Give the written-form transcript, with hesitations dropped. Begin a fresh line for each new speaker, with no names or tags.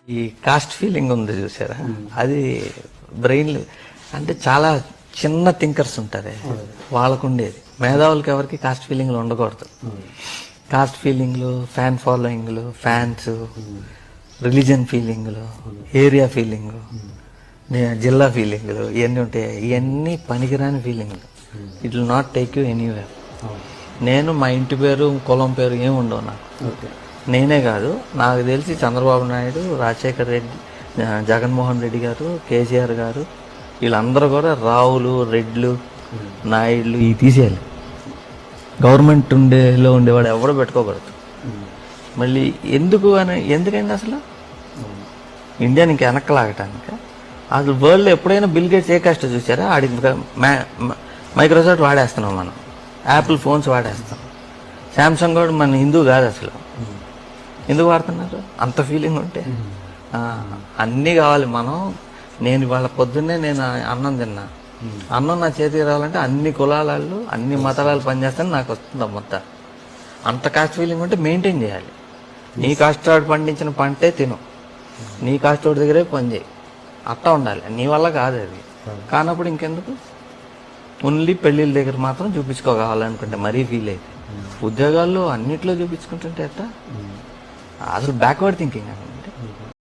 ఈ caste feeling ఉంది చూసారా, అది బ్రెయిన్ అంటే చాలా చిన్న థింకర్స్ ఉంటారు వాళ్ళకు ఉండేది. మేధావులకి ఎవరికి కాస్ట్ ఫీలింగ్లు ఉండకూడదు. కాస్ట్ ఫీలింగ్లు, ఫ్యాన్ ఫాలోయింగ్లు, ఫ్యాన్స్, రిలీజన్ ఫీలింగ్లు, ఏరియా ఫీలింగ్, జిల్లా ఫీలింగ్లు, ఇవన్నీ ఉంటాయి. ఇవన్నీ పనికిరాని ఫీలింగ్లు. It will not take you anywhere. నేను మా ఇంటి పేరు, కులం పేరు ఏమి ఉండవు నాకు. నేనే కాదు, నాకు తెలిసి చంద్రబాబు నాయుడు, రాజశేఖర్ రెడ్డి, జగన్మోహన్ రెడ్డి గారు, కేసీఆర్ గారు, వీళ్ళందరూ కూడా రావులు, రెడ్లు, నాయుడులు ఇవి తీసేయాలి. గవర్నమెంట్ ఉండేవాడు ఎవడో పెట్టుకోకూడదు. మళ్ళీ ఎందుకైంది అసలు ఇండియాని ఇంకా వెనక్కి లాగటానికి? అసలు వరల్డ్లో ఎప్పుడైనా బిల్ గేట్స్ ఏ కష్టం చూసారా? ఆడికి మైక్రోసాఫ్ట్ వాడేస్తున్నాం, మనం యాపిల్ ఫోన్స్ వాడేస్తాం. శాంసంగ్ కూడా మన హిందూ కాదు అసలు. ఎందుకు వాడుతున్నారు? అంత ఫీలింగ్ ఉంటే అన్నీ కావాలి. నేను ఇవాళ పొద్దున్నే నేను అన్నం తిన్నా, అన్నం నా చేతికి రావాలంటే అన్ని కులాలు, అన్ని మతాలు పనిచేస్తాను, నాకు వస్తుంది మొత్తం. అంత కాస్ట్ ఫీలింగ్ ఉంటే మెయింటైన్ చేయాలి. నీ కాస్ట్వాడు పండించిన పంటే తిను, నీ కాస్ట్వాడి దగ్గరే పని చేయి, అట్టా ఉండాలి. నీ వల్ల కాదు అది. కానప్పుడు ఇంకెందుకు? ఓన్లీ పెళ్ళిళ్ళ దగ్గర మాత్రం చూపించుకోవాలనుకుంటే మరీ ఫీల్ అయితే, ఉద్యోగాల్లో అన్నిట్లో చూపించుకుంటుంటే అట్టా అసలు బ్యాక్వర్డ్ థింకింగ్.